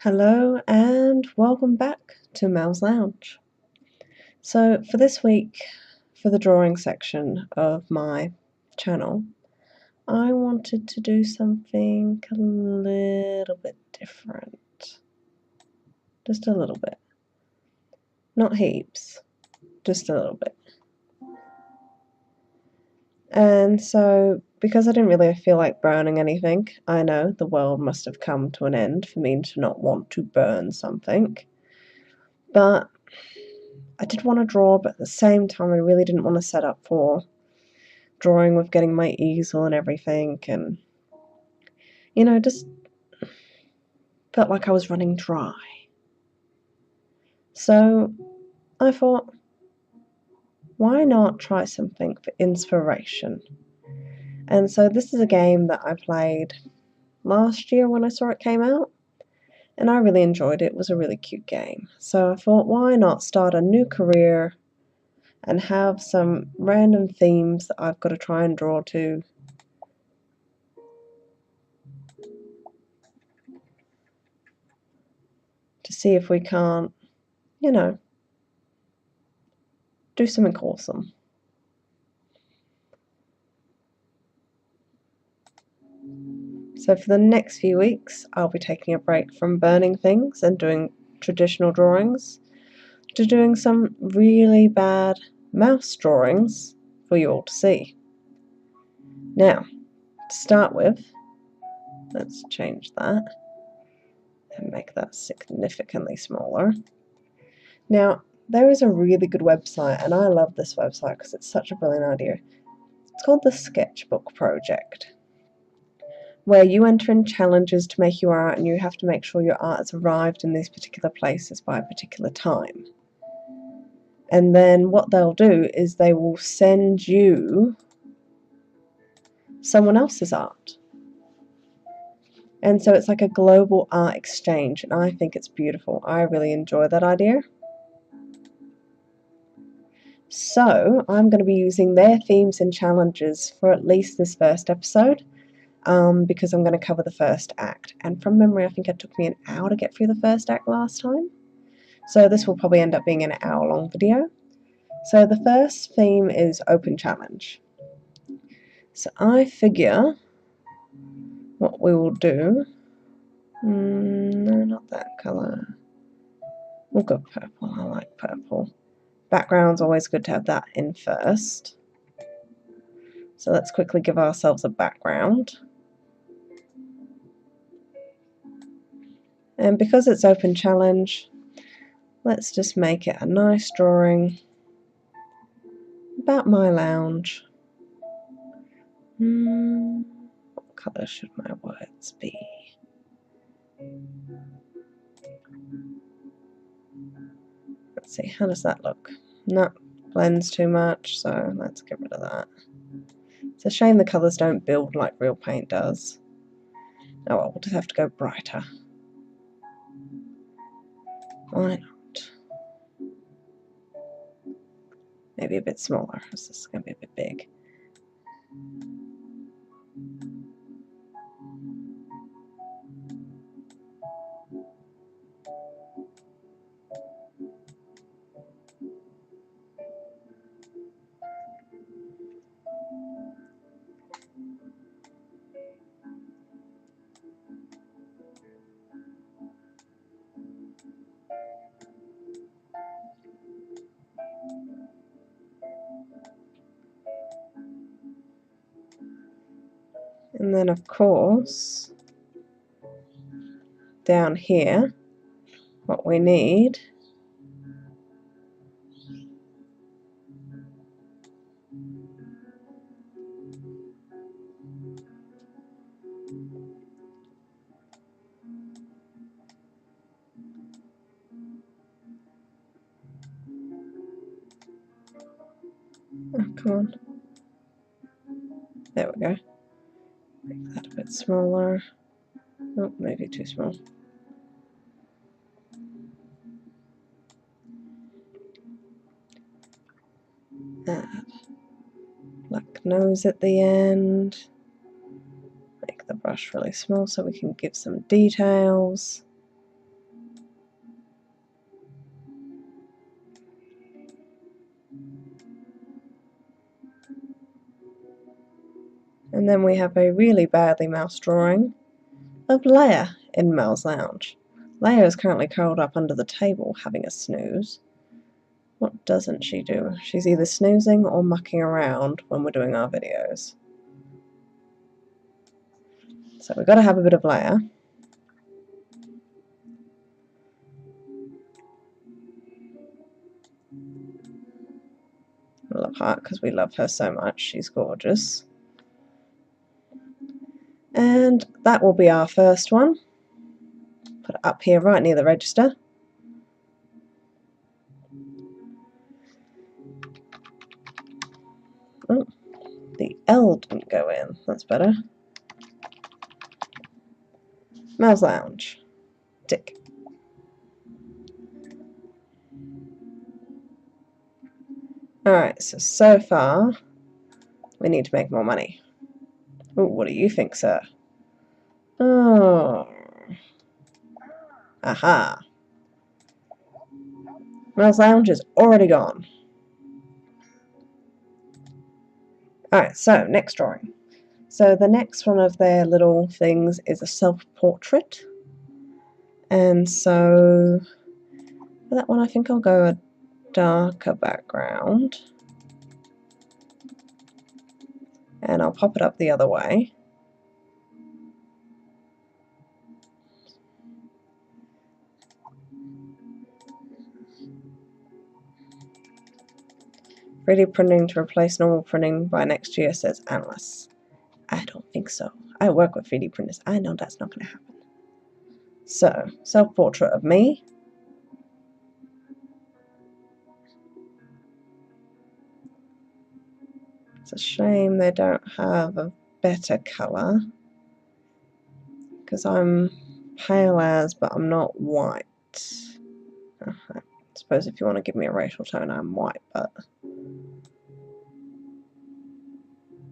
Hello and welcome back to Mel's Lounge. So for this week, for the drawing section of my channel, I wanted to do something a little bit different. Just a little bit. Not heaps, just a little bit. And so, because I didn't really feel like burning anything, I know the world must have come to an end for me to not want to burn something. But I did want to draw, but at the same time I really didn't want to set up for drawing with getting my easel and everything, and just felt like I was running dry. So I thought, why not try something for inspiration? And so this is a game that I played last year when I saw it came out, and I really enjoyed it. It was a really cute game. So I thought, why not start a new career and have some random themes that I've got to try and draw to see if we can't, do something awesome. So for the next few weeks, I'll be taking a break from burning things and doing traditional drawings to doing some really bad mouse drawings for you all to see. Now, to start with, let's change that and make that significantly smaller. Now, there is a really good website, and I love this website because it's such a brilliant idea. It's called the Sketchbook Project, where you enter in challenges to make your art, and you have to make sure your art has arrived in these particular places by a particular time. And then what they'll do is they will send you someone else's art. And so it's like a global art exchange, and I think it's beautiful. I really enjoy that idea. So I'm going to be using their themes and challenges for at least this first episode, because I'm going to cover the first act. And from memory, I think it took me an hour to get through the first act last time. So this will probably end up being an hour-long video. So the first theme is open challenge. So I figure what we will do, no, not that colour, we'll go purple. I like purple. Background's always good to have that in first. So let's quickly give ourselves a background. And because it's open challenge, let's just make it a nice drawing about my lounge. What colour should my words be? Let's see, how does that look? No, blends too much, so let's get rid of that. It's a shame the colours don't build like real paint does. Oh well, we'll just have to go brighter. Why not? Maybe a bit smaller, because this is going to be a bit big. And then of course, down here, what we need come on. There we go. Make that a bit smaller. Oh, maybe too small. Add black nose at the end. Make the brush really small so we can give some details. And then we have a really badly mouse drawing of Leia in Mel's lounge. Leia is currently curled up under the table having a snooze. What doesn't she do? She's either snoozing or mucking around when we're doing our videos. So we've got to have a bit of Leia. I love her because we love her so much. She's gorgeous. And that will be our first one. Put it up here right near the register. Oh, the L didn't go in. That's better. Mel's Lounge. Tick. Alright, so far we need to make more money. Ooh, what do you think, sir? Oh. Aha. Mel's Lounge is already gone. Alright, so next drawing. So the next one of their little things is a self-portrait. And so for that one I think I'll go a darker background. And I'll pop it up the other way. "3D printing to replace normal printing by next year," says analysts. I don't think so. I work with 3D printers. I know that's not going to happen. So, self-portrait of me. It's a shame they don't have a better colour, because I'm pale as, but I'm not white. I suppose if you want to give me a racial tone, I'm white, but...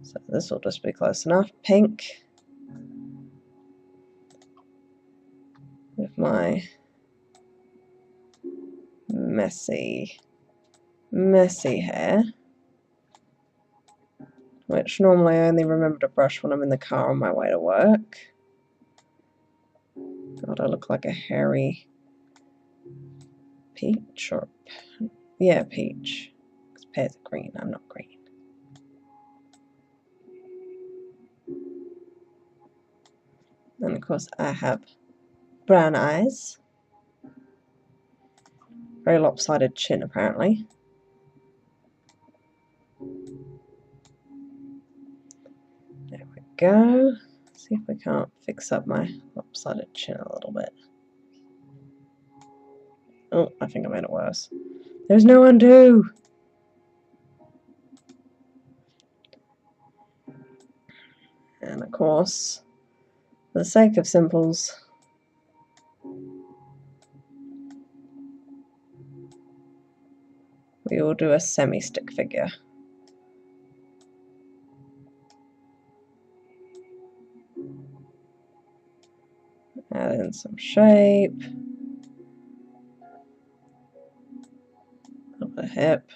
So this will just be close enough. Pink. With my messy hair. Which normally I only remember to brush when I'm in the car on my way to work. God, I look like a hairy peach, or... yeah, peach. Because pears are green, I'm not green. And of course I have brown eyes. Very lopsided chin, apparently. There we go. See if we can't fix up my lopsided chin a little bit. Oh, I think I made it worse. There's no undo! And of course, for the sake of simples, we will do a semi-stick figure. Add in some shape. Up the hip.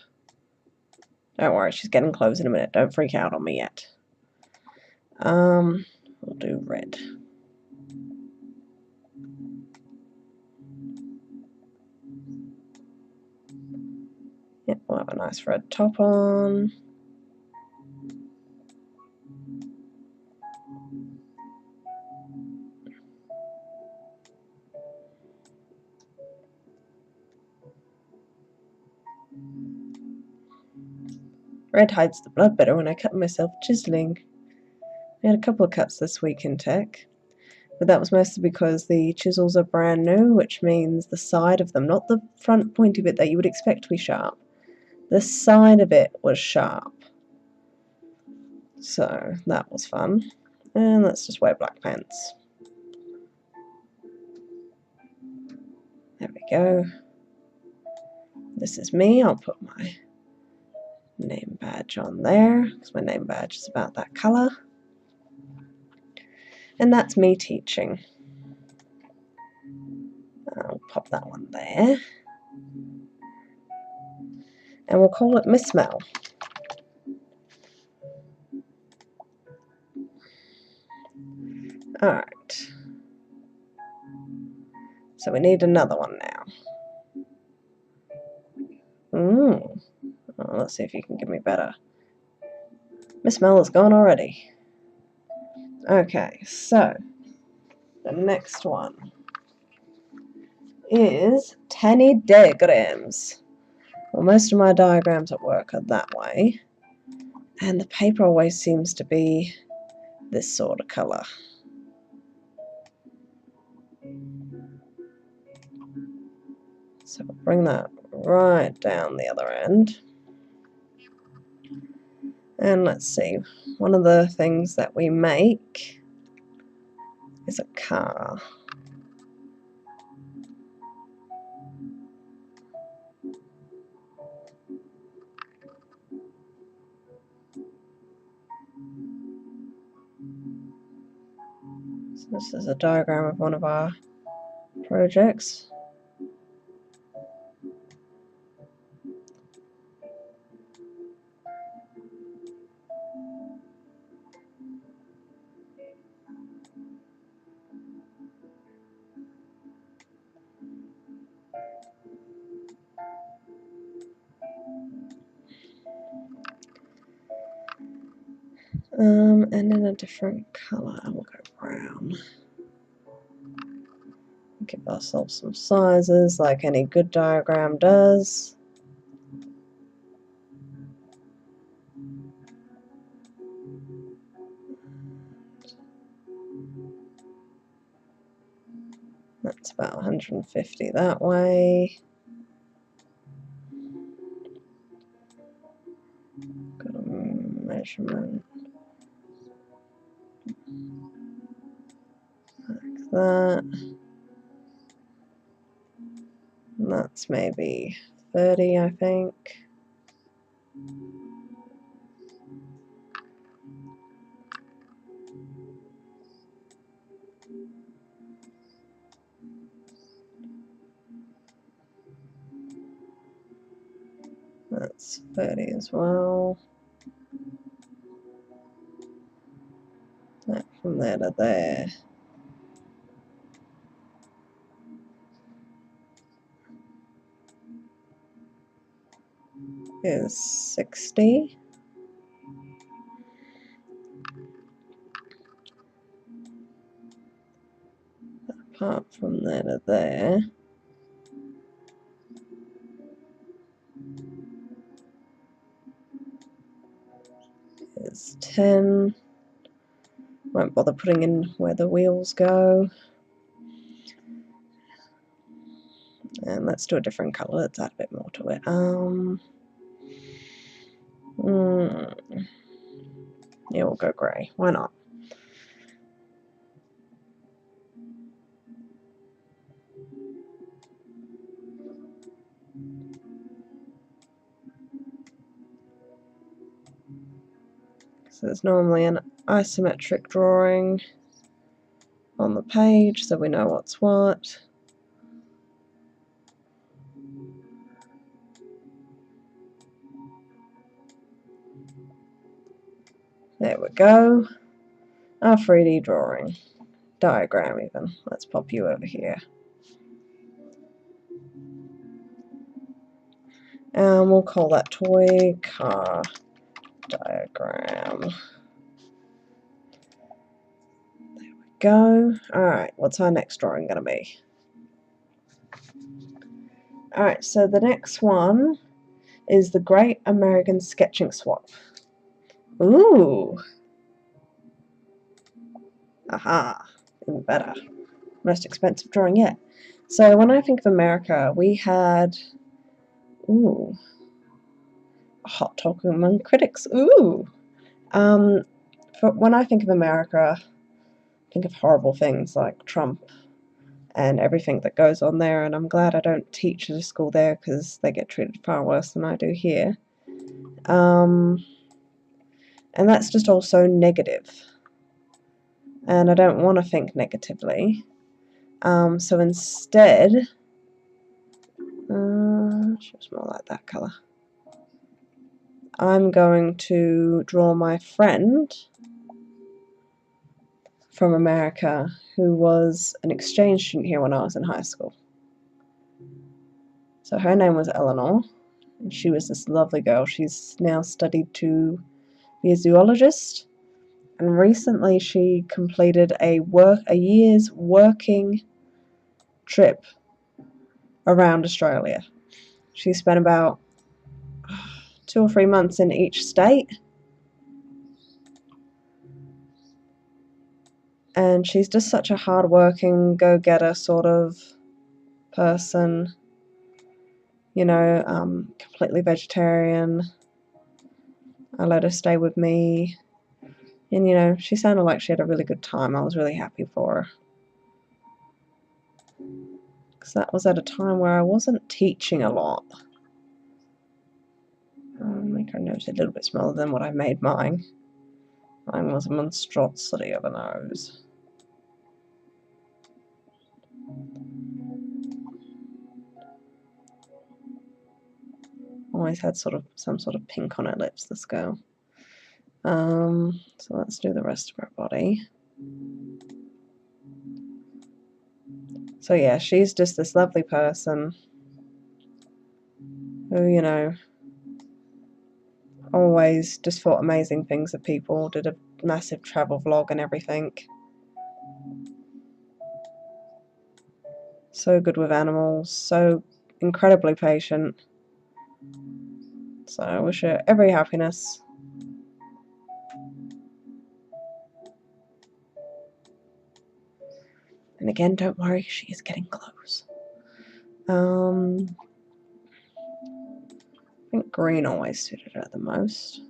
Don't worry, she's getting clothes in a minute. Don't freak out on me yet. We'll do red. Yep, we'll have a nice red top on. Red hides the blood better when I cut myself chiseling. We had a couple of cuts this week in tech, but that was mostly because the chisels are brand new, which means the side of them, not the front pointy bit that you would expect to be sharp, the side of it was sharp. So that was fun. And let's just wear black pants. There we go. This is me. I'll put my name badge on there, because my name badge is about that colour. And that's me teaching. I'll pop that one there. And we'll call it Miss Mel. Alright. So we need another one now. Ooh. Oh, let's see if you can give me better. Miss Mel is gone already. Okay, so the next one is 10 diagrams. Well, most of my diagrams at work are that way, and the paper always seems to be this sort of colour. So we'll bring that right down the other end. And let's see, one of the things that we make is a car. So this is a diagram of one of our projects. And in a different colour, we'll go brown. Give ourselves some sizes like any good diagram does. That's about 150 that way. Got a measurement like that. And that's maybe 30, I think. That's 30 as well. That from there to there is 60. Apart from there to there is 10. Won't bother putting in where the wheels go. And let's do a different colour. Let's add a bit more to it. Yeah, we'll go grey. Why not? So there's normally an isometric drawing on the page, so we know what's what. There we go. Our 3D drawing. Diagram even. Let's pop you over here. And we'll call that toy car diagram. There we go. Alright, what's our next drawing going to be? Alright, so the next one is the Great American Sketching Swap. Ooh! Aha! Even better. Most expensive drawing yet. So when I think of America, we had... Ooh. A hot topic among critics. Ooh! When I think of America, I think of horrible things like Trump and everything that goes on there, and I'm glad I don't teach at a school there because they get treated far worse than I do here. And that's just all so negative. And I don't want to think negatively. So instead, she was more like that colour. I'm going to draw my friend from America who was an exchange student here when I was in high school. So her name was Eleanor, and she was this lovely girl. She's now studied to be a zoologist, and recently she completed a year's working trip around Australia. She spent about 2 or 3 months in each state, and she's just such a hard-working, go-getter sort of person, you know, completely vegetarian. I let her stay with me, and you know, she sounded like she had a really good time. I was really happy for her, because that was at a time where I wasn't teaching a lot. I'll make her nose a little bit smaller than what I made mine. Mine was a monstrosity of a nose. Always had some sort of pink on her lips, this girl. So let's do the rest of her body. So yeah, she's just this lovely person who, you know, always just thought amazing things of people, did a massive travel vlog and everything. So good with animals, so incredibly patient. So I wish her every happiness. And again, don't worry, she is getting close. I think green always suited her the most.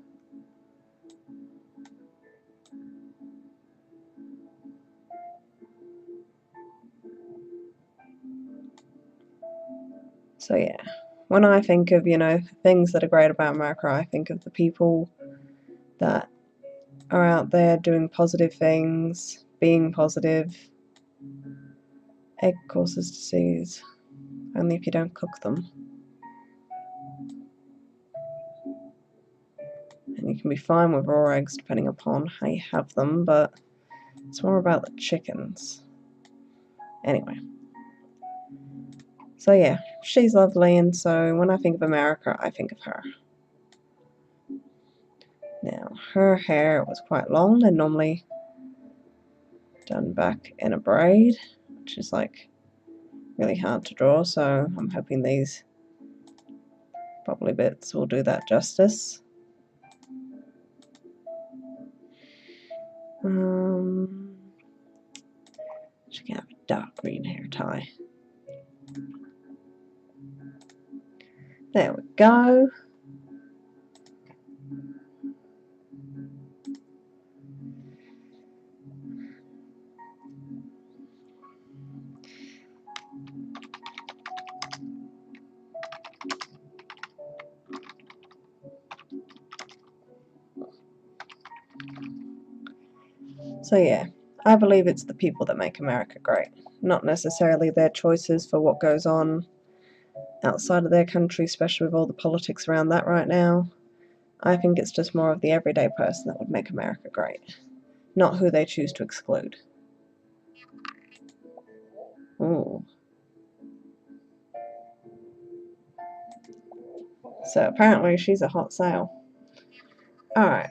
So yeah, when I think of, you know, things that are great about America, I think of the people that are out there doing positive things, being positive. Egg causes disease, only if you don't cook them. And you can be fine with raw eggs depending upon how you have them, but it's more about the chickens. Anyway. So yeah, she's lovely, and so when I think of America, I think of her. Now, her hair was quite long and normally done back in a braid, which is like really hard to draw, so I'm hoping these bobbly bits will do that justice. She can have a dark green hair tie. There we go. So yeah, I believe it's the people that make America great, not necessarily their choices for what goes on outside of their country, especially with all the politics around that right now. I think it's just more of the everyday person that would make America great, not who they choose to exclude. Ooh. So apparently she's a hot sale. Alright.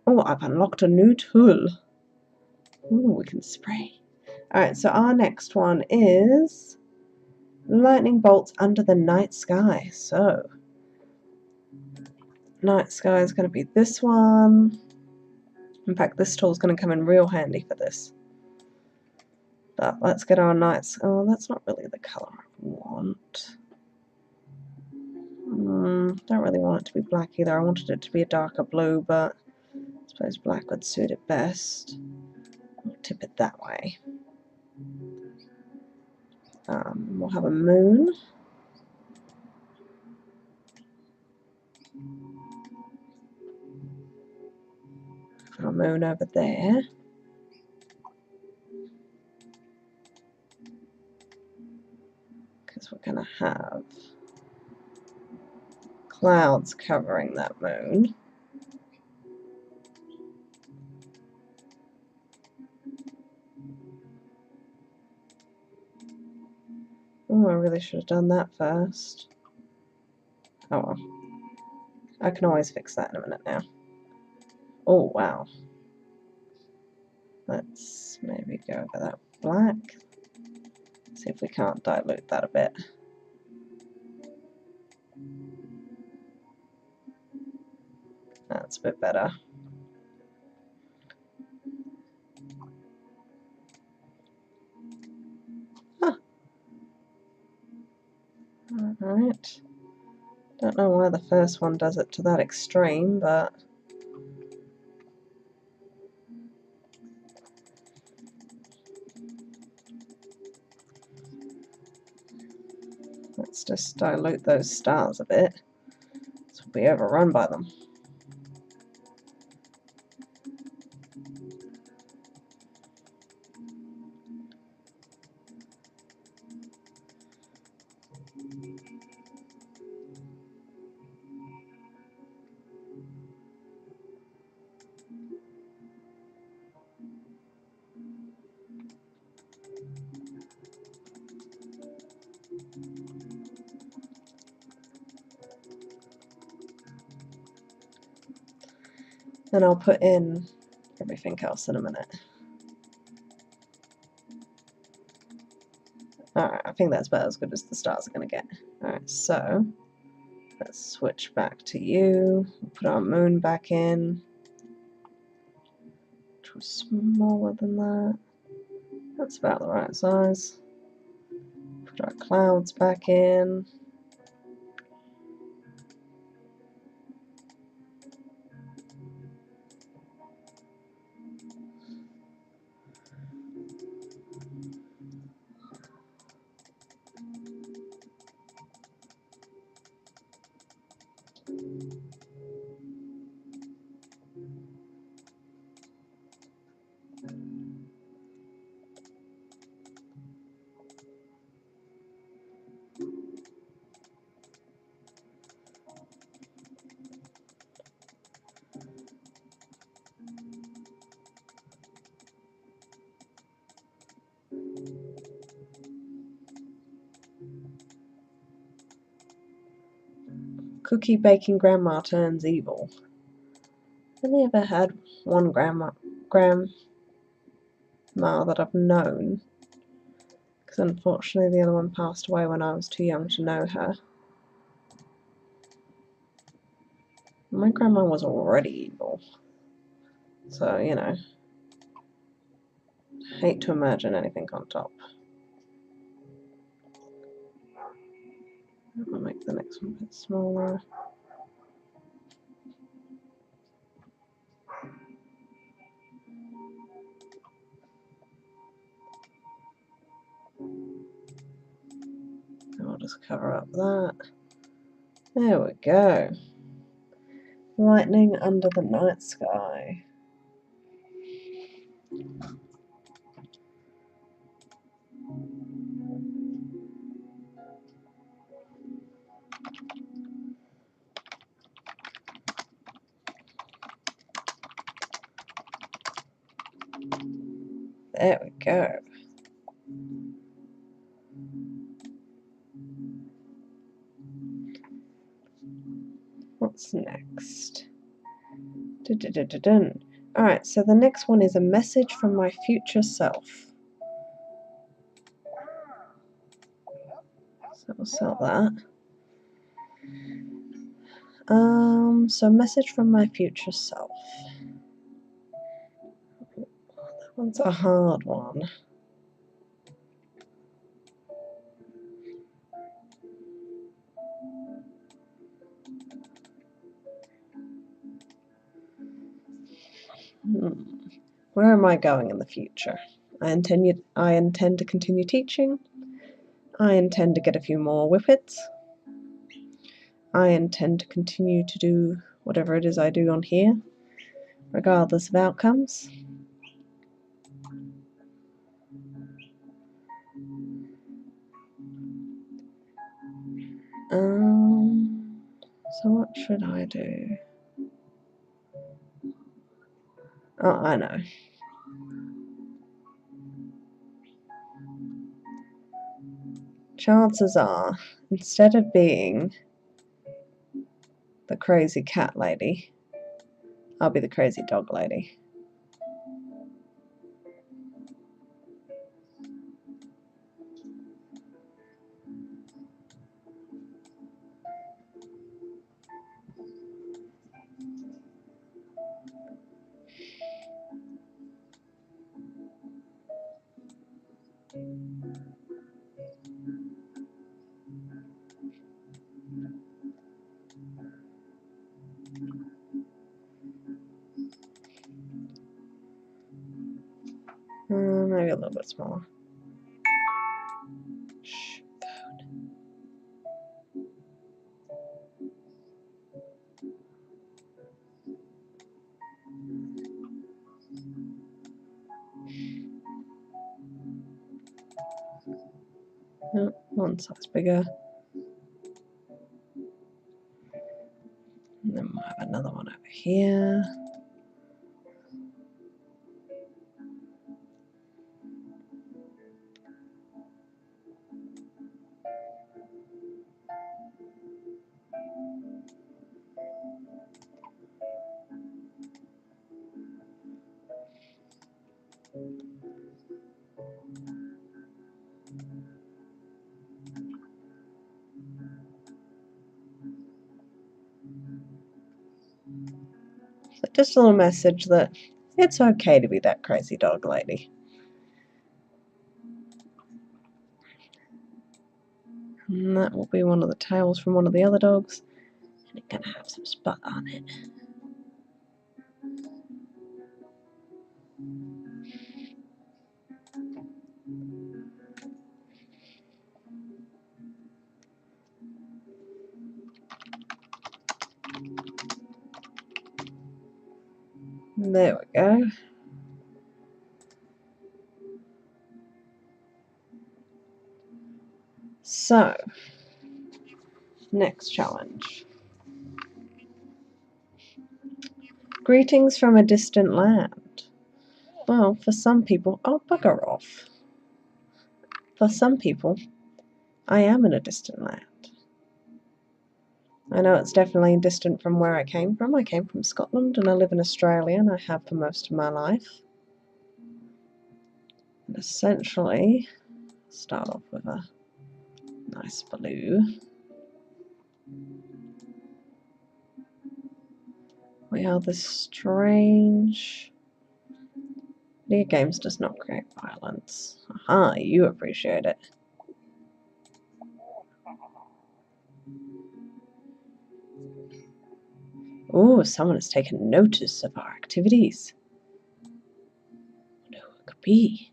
Oh, I've unlocked a new tool. Ooh, we can spray. Alright, so our next one is lightning bolts under the night sky. So, night sky is going to be this one. In fact, this tool is going to come in real handy for this. But let's get our nights. Oh, that's not really the colour I want. Don't really want it to be black either. I wanted it to be a darker blue, but I suppose black would suit it best. I'll tip it that way. We'll have a moon. Our moon over there. Because we're going to have clouds covering that moon. I really should have done that first. Oh well. I can always fix that in a minute now. Oh wow. Let's maybe go over that black. See if we can't dilute that a bit. That's a bit better. Huh. Alright. Don't know why the first one does it to that extreme, but let's just dilute those stars a bit, so we'll be overrun by them. And I'll put in everything else in a minute. Alright, I think that's about as good as the stars are going to get. Alright, so let's switch back to you. Put our moon back in, which was smaller than that. That's about the right size. Put our clouds back in. Cookie baking grandma turns evil. I've only ever had one grandma that I've known, because unfortunately the other one passed away when I was too young to know her. My grandma was already evil, so you know, hate to imagine anything on top. I'll make the next one a bit smaller. I'll just cover up that. There we go. Lightning under the night sky. There we go. What's next? Dun-dun-dun-dun-dun. Alright, so the next one is a message from my future self. So we'll sell that. So message from my future self. That one's a hard one. Where am I going in the future? I intend to continue teaching. I intend to get a few more whippets. I intend to continue to do whatever it is I do on here, regardless of outcomes. So what should I do? Oh, I know. chances are, instead of being the crazy cat lady, I'll be the crazy dog lady. Maybe a little bit smaller. Shh. Oh, one size bigger. And then we'll have another one over here. So just a little message that it's okay to be that crazy dog lady. And that will be one of the tails from one of the other dogs. And it's gonna have some spot on it. There we go. So, next challenge. Greetings from a distant land. Well, for some people, oh, bugger off. For some people, I am in a distant land. I know it's definitely distant from where I came from. I came from Scotland and I live in Australia and I have for most of my life. And essentially, start off with a nice blue. We are this strange... Video games does not create violence. Aha, you appreciate it. Ooh, someone has taken notice of our activities. Wonder who it could be.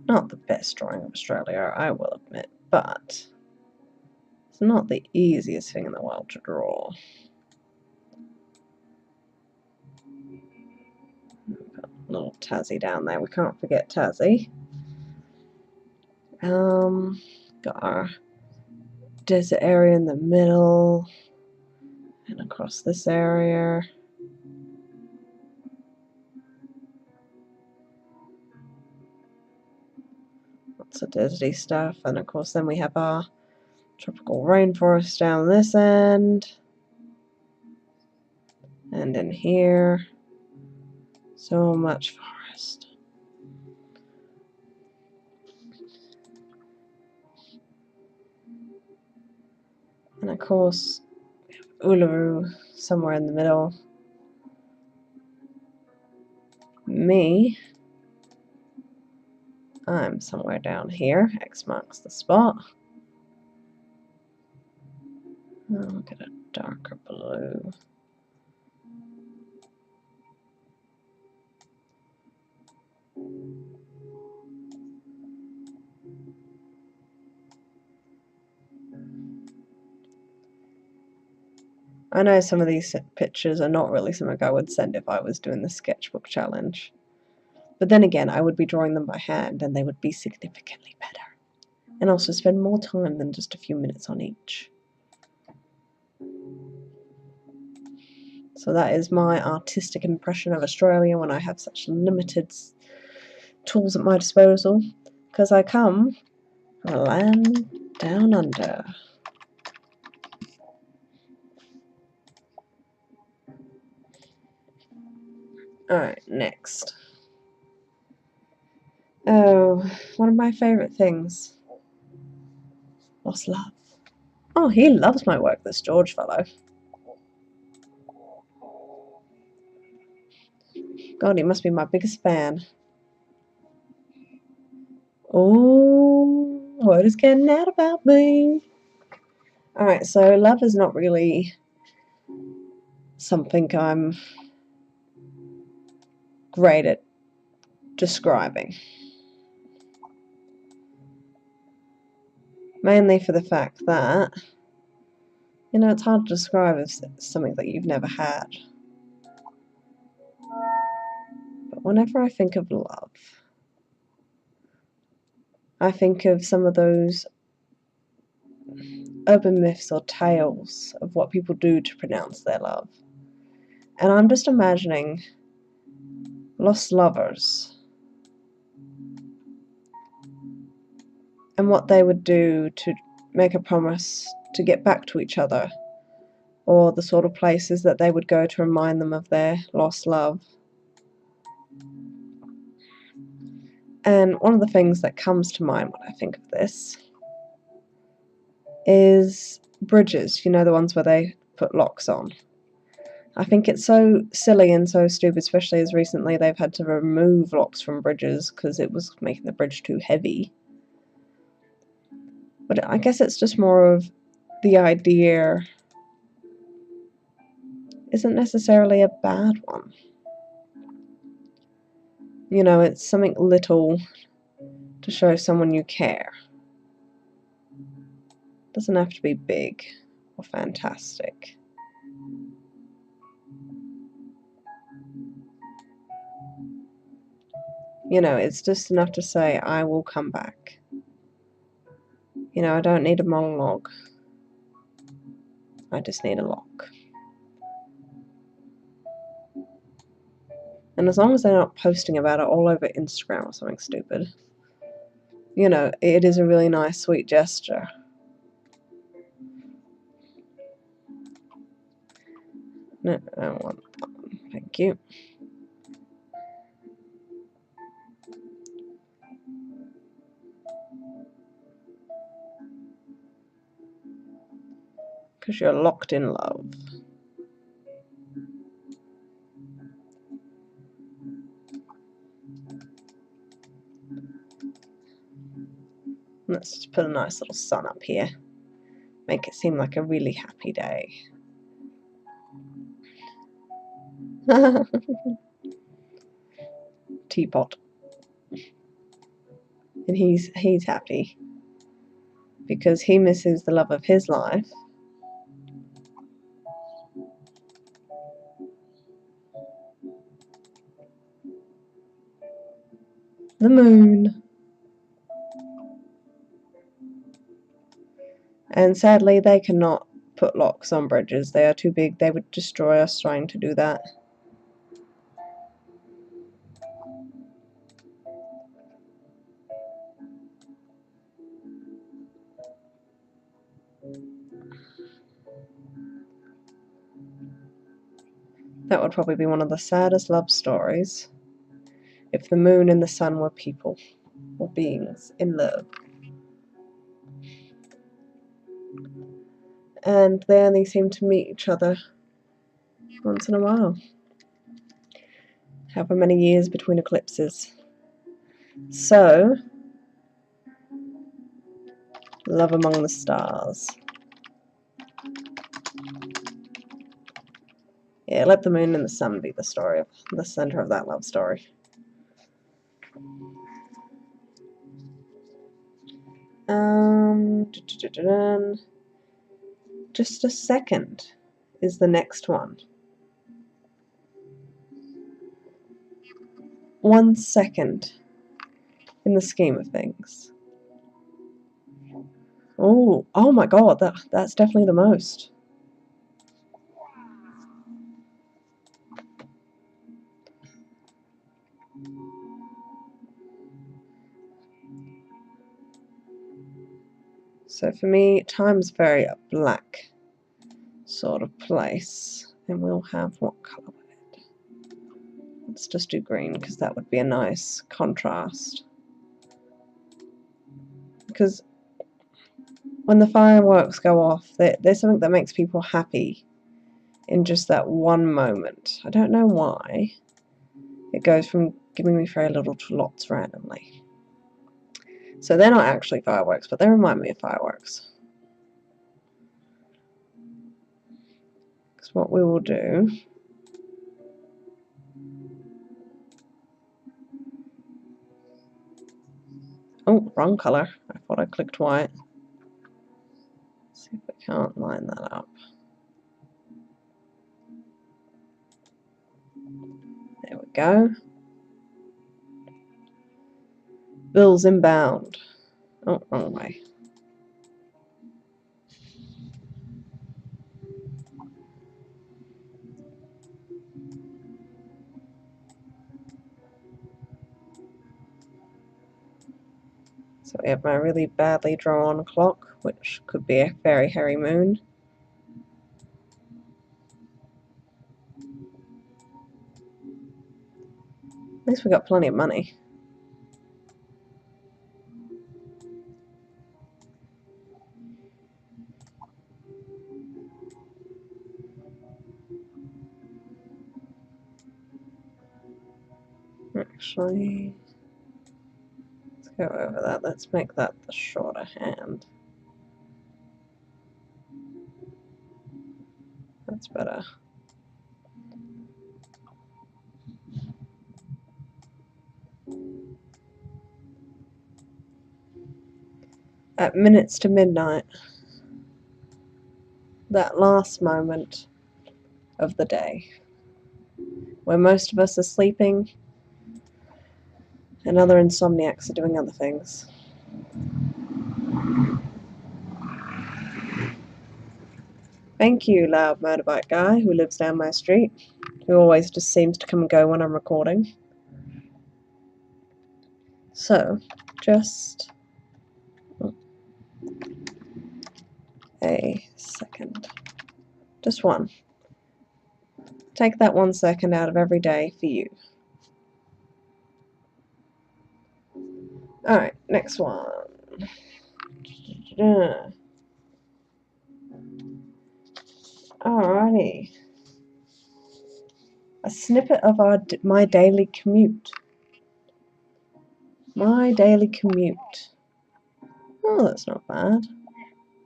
Not the best drawing of Australia, I will admit, but it's not the easiest thing in the world to draw. Put a little Tassie down there, we can't forget Tassie. Got our desert area in the middle, and across this area. Lots of deserty stuff, and of course then we have our tropical rainforest down this end. And in here, so much forest. And of course, Uluru somewhere in the middle. Me, I'm somewhere down here. X marks the spot. Oh, look at a darker blue. I know some of these pictures are not really something I would send if I was doing the sketchbook challenge. But then again, I would be drawing them by hand and they would be significantly better. And also spend more time than just a few minutes on each. So that is my artistic impression of Australia when I have such limited tools at my disposal, because I come from a land down under. Alright, next. Oh, one of my favourite things. Lost love. Oh, he loves my work, this George fellow. God, he must be my biggest fan. Oh, what is getting out about me? Alright, so love is not really something I'm great at describing. Mainly for the fact that, you know, it's hard to describe as something that you've never had. But whenever I think of love, I think of some of those urban myths or tales of what people do to pronounce their love. And I'm just imagining lost lovers and what they would do to make a promise to get back to each other, or the sort of places that they would go to remind them of their lost love. And one of the things that comes to mind when I think of this is bridges, you know, the ones where they put locks on. I think it's so silly and so stupid, especially as recently they've had to remove locks from bridges because it was making the bridge too heavy. But I guess it's just more of the idea isn't necessarily a bad one. You know, it's something little to show someone you care. It doesn't have to be big or fantastic. You know, it's just enough to say, I will come back. You know, I don't need a monologue. I just need a lock. And as long as they're not posting about it all over Instagram or something stupid, you know, it is a really nice, sweet gesture. No, I don't want that one. Thank you. Because you're locked in love. Let's just put a nice little sun up here. Make it seem like a really happy day. Teapot. And he's happy because he misses the love of his life. The moon. And sadly, they cannot put locks on bridges. They are too big. They would destroy us trying to do that. That would probably be one of the saddest love stories if the moon and the sun were people or beings in love. And they only seem to meet each other once in a while. However many years between eclipses. So, love among the stars. Yeah, let the moon and the sun be the story of the center of that love story. Just a second is the next one. 1 second in the scheme of things. Oh my god, that's definitely the most. So for me, time's very a black sort of place. And we'll have what colour with it? Let's just do green because that would be a nice contrast. Because when the fireworks go off, there's something that makes people happy in just that one moment. I don't know why. It goes from giving me very little to lots randomly. So they're not actually fireworks, but they remind me of fireworks. Because what we will do... Oh, wrong colour. I thought I clicked white. Let's see if we can't line that up. There we go. Bills inbound. Oh, wrong way. So we have my really badly drawn clock, which could be a very hairy moon. At least we got plenty of money. Actually, let's go over that. Let's make that the shorter hand. That's better. At minutes to midnight, that last moment of the day, where most of us are sleeping and other insomniacs are doing other things. Thank you, loud motorbike guy who lives down my street, who always just seems to come and go when I'm recording. So, just a second. Just one. Take that 1 second out of every day for you. Alright, next one. Alrighty. A snippet of my daily commute. My daily commute. Oh, that's not bad.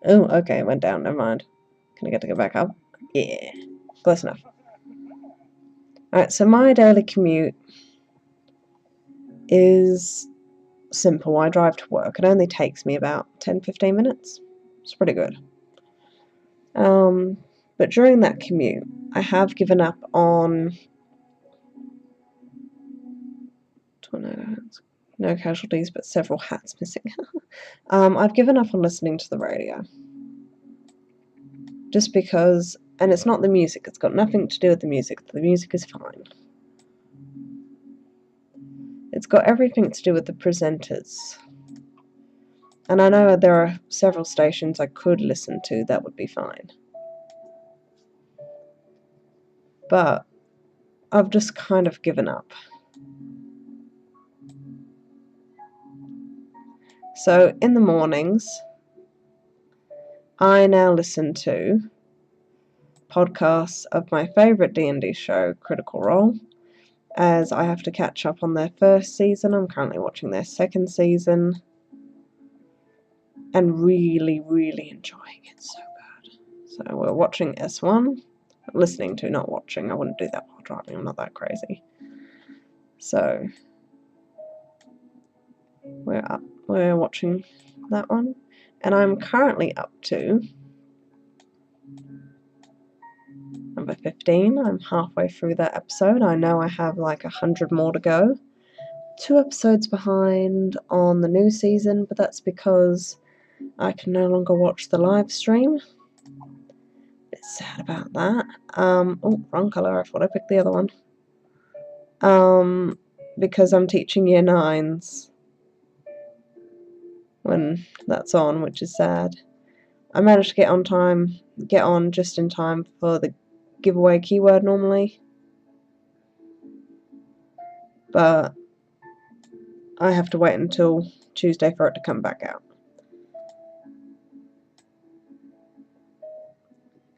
Oh, okay, it went down, never mind. Can I get to go back up? Yeah, close enough. Alright, so my daily commute is simple. I drive to work. It only takes me about 10-15 minutes. It's pretty good. But during that commute, I have given up on tornadoes. No casualties, but several hats missing. I've given up on listening to the radio. Just because, and it's not the music, it's got nothing to do with the music. The music is fine. It's got everything to do with the presenters. And I know there are several stations I could listen to that would be fine. But I've just kind of given up. So in the mornings, I now listen to podcasts of my favourite D&D show, Critical Role, as I have to catch up on their first season. I'm currently watching their second season and really, really enjoying it so good. So we're watching S1, listening to, not watching. I wouldn't do that while driving, I'm not that crazy. So we're watching that one, and I'm currently up to number 15. I'm halfway through that episode. I know I have like 100 more to go. 2 episodes behind on the new season, but that's because I can no longer watch the live stream. Bit sad about that. Oh, wrong colour. I thought I picked the other one. because I'm teaching year 9s when that's on, which is sad. I managed to get on just in time for the giveaway keyword normally, but I have to wait until Tuesday for it to come back out,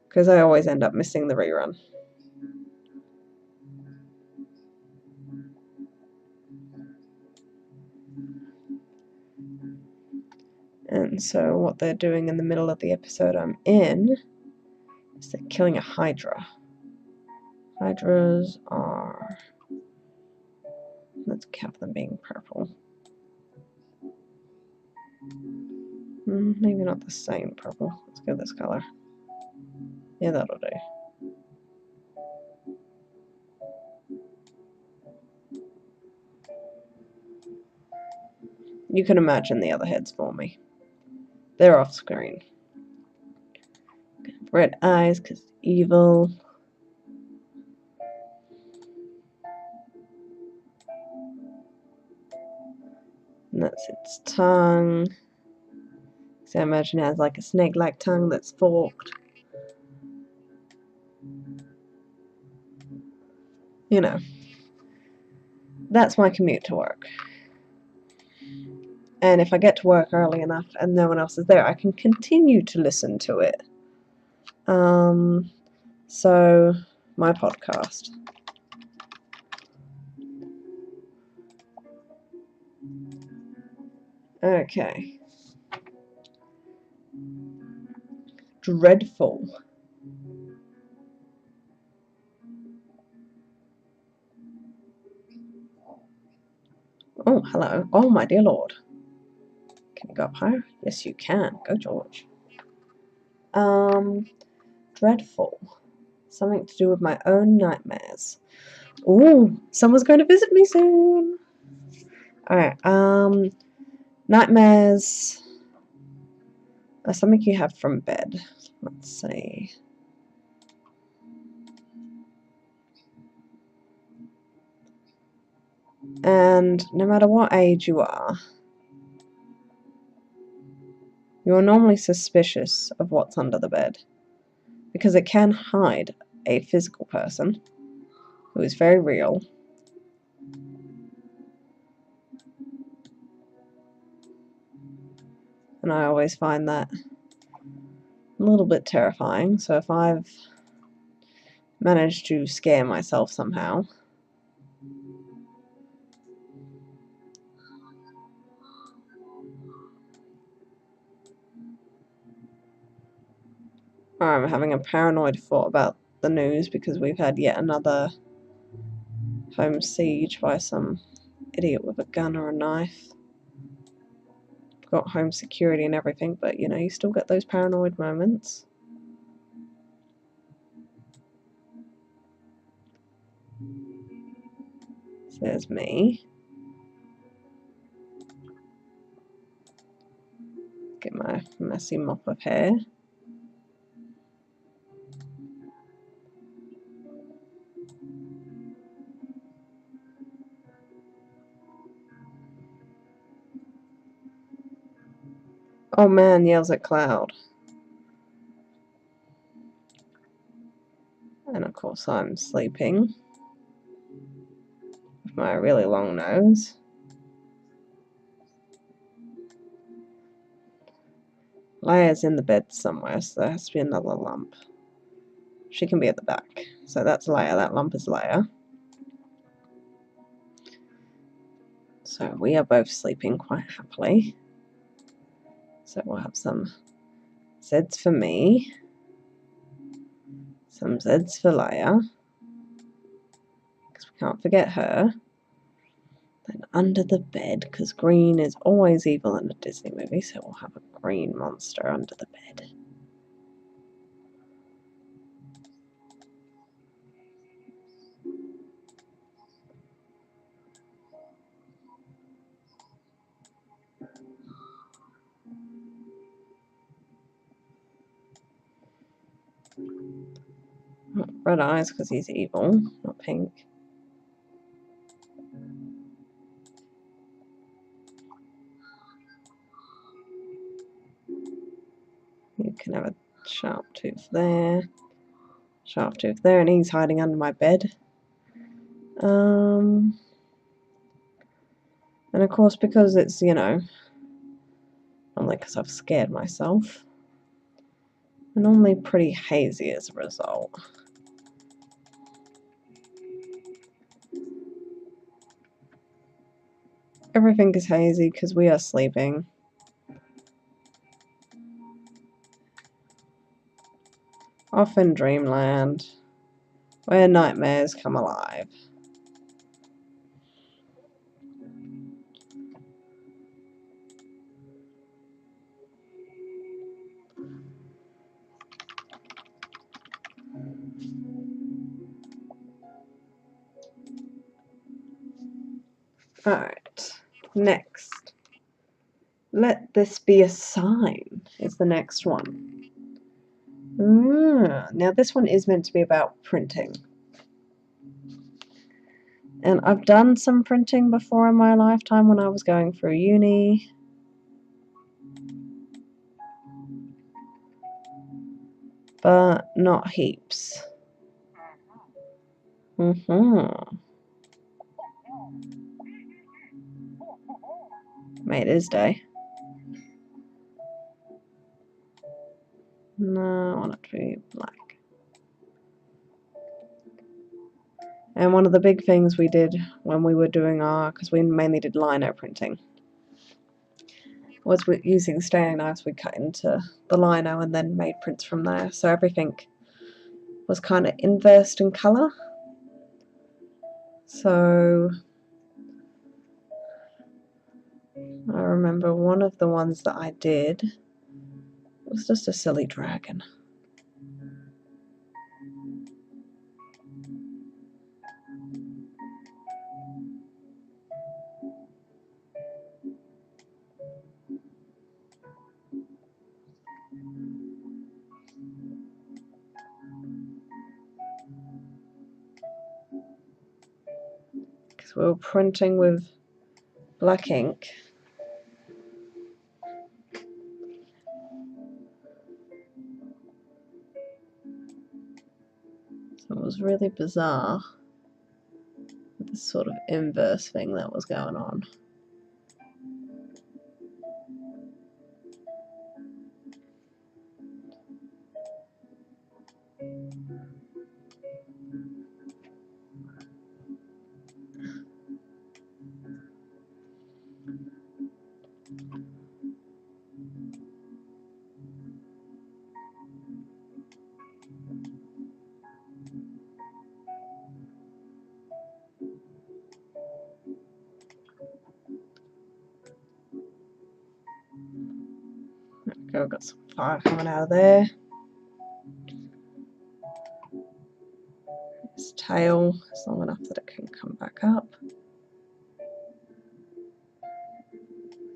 because I always end up missing the rerun. And so what they're doing in the middle of the episode I'm in is they're killing a Hydra. Hydras are... let's count them being purple. Maybe not the same purple. Let's go this color. Yeah, that'll do. You can imagine the other heads for me. They're off screen. Red eyes, because evil. And that's its tongue. So I imagine it has like a snake-like tongue that's forked. You know. That's my commute to work. And if I get to work early enough and no one else is there, I can continue to listen to it. So, my podcast. Okay. Dreadful. Oh, hello. Oh, my dear Lord. Can you go up higher? Yes, you can. Go, George. Dreadful. Something to do with my own nightmares. Ooh, someone's going to visit me soon. Alright, nightmares are something you have from bed. Let's see. And no matter what age you are normally suspicious of what's under the bed, because it can hide a physical person who is very real. And I always find that a little bit terrifying, so if I've managed to scare myself somehow, or I'm having a paranoid thought about the news because we've had yet another home siege by some idiot with a gun or a knife. We've got home security and everything, but you know, you still get those paranoid moments. So there's me. Get my messy mop of hair. Oh man, yells at Cloud. And of course I'm sleeping with my really long nose. Leia's in the bed somewhere, so there has to be another lump. She can be at the back. So that's Leia, that lump is Leia. So we are both sleeping quite happily. So we'll have some Zeds for me, some Zeds for Leia, because we can't forget her. Then under the bed, because green is always evil in a Disney movie, so we'll have a green monster under the bed. Red eyes because he's evil, not pink. can have a sharp tooth there, sharp tooth there, and he's hiding under my bed. And of course, because it's, you know, only because I've scared myself, I'm normally pretty hazy as a result. Everything is hazy because we are sleeping. Off in dreamland, where nightmares come alive. Alright, next. Let this be a sign is the next one. Now this one is meant to be about printing. And I've done some printing before in my lifetime when I was going through uni. But not heaps. Mate, it is day. No, I want it to be black. And one of the big things we did when we were doing because we mainly did lino printing, was using staining knives. We cut into the lino and then made prints from there. So everything was kind of inversed in colour. So I remember one of the ones that I did was just a silly dragon. Because we were printing with black ink. So it was really bizarre, this sort of inverse thing that was going on. There we go, got some fire coming out of there. Its tail is long enough that it can come back up.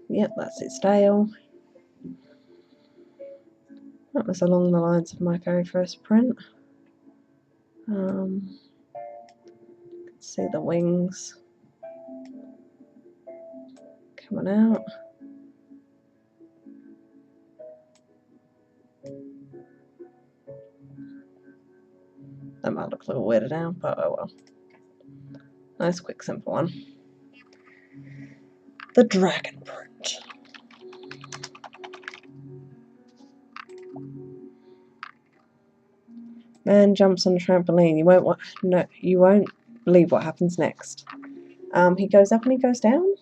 Yep, that's its tail. That was along the lines of my very first print. You can see the wings coming out. That might look a little weirded out, but oh well. Nice, quick, simple one. The dragon print. Man jumps on a trampoline. You won't believe what happens next. He goes up and he goes down.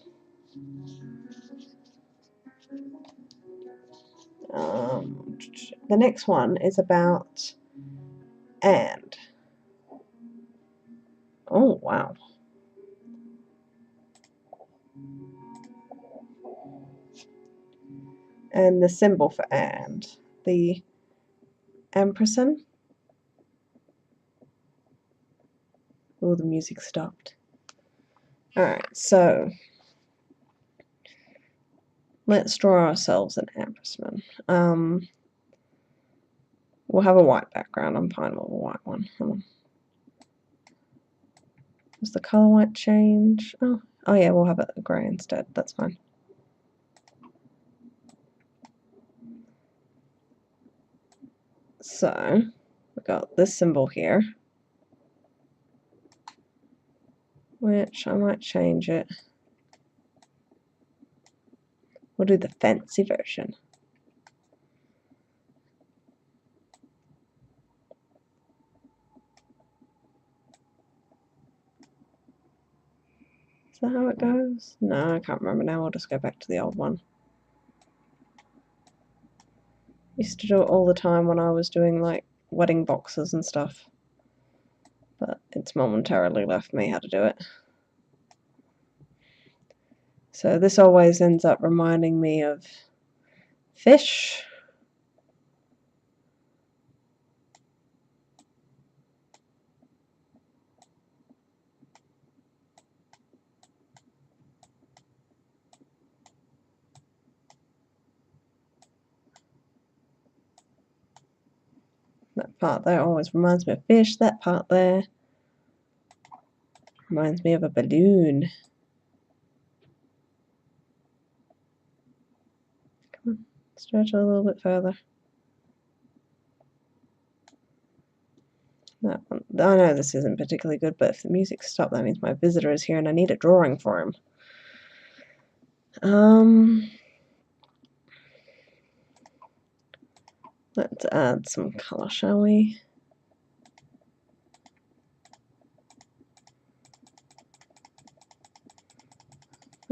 The next one is about and. Oh wow. And the symbol for and, the ampersand. Oh, the music stopped. Alright, so let's draw ourselves an ampersand. We'll have a white background. I'm fine with a white one. Hold on. Does the colour white change? Oh yeah, we'll have it grey instead. That's fine. So we've got this symbol here, which I might change it. We'll do the fancy version. Is that how it goes? No, I can't remember now. I'll just go back to the old one. Used to do it all the time when I was doing like wedding boxes and stuff, but it's momentarily left me how to do it. So this always ends up reminding me of fish. That part there always reminds me of fish. That part there reminds me of a balloon. Come on, stretch it a little bit further. That one. I know this isn't particularly good, but if the music stopped, that means my visitor is here and I need a drawing for him. Let's add some colour, shall we?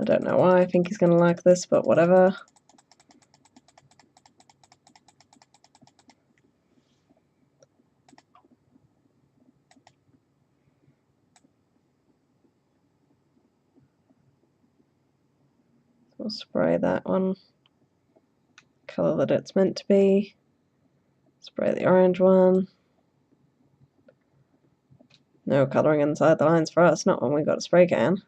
I don't know why I think he's going to like this, but whatever. We'll spray that one colour that it's meant to be. Spray the orange one. No colouring inside the lines for us, not when we've got a spray can.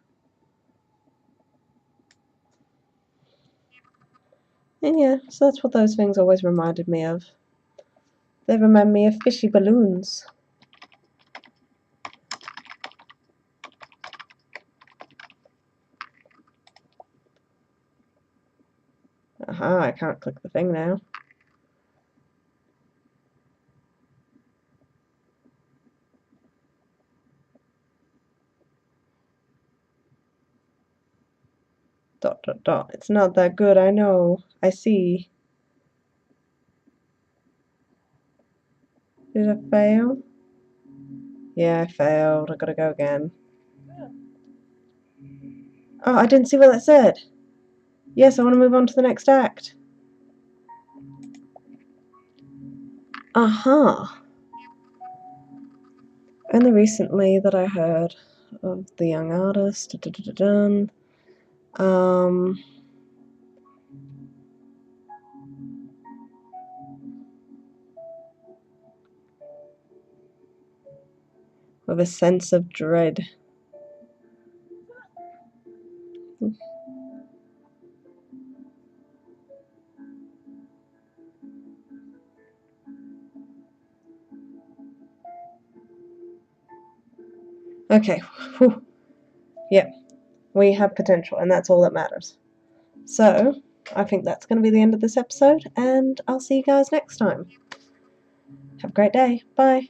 And yeah, so that's what those things always reminded me of. They remind me of fishy balloons. Aha, I can't click the thing now. Dot dot dot. It's not that good, I know. I see. Did I fail? Yeah, I failed. I gotta go again. Oh, I didn't see what that said. Yes, I want to move on to the next act. Aha. Only recently that I heard of the young artist. With a sense of dread. Okay. Whew. Yep. We have potential, and that's all that matters. So, I think that's going to be the end of this episode, and I'll see you guys next time. Have a great day. Bye.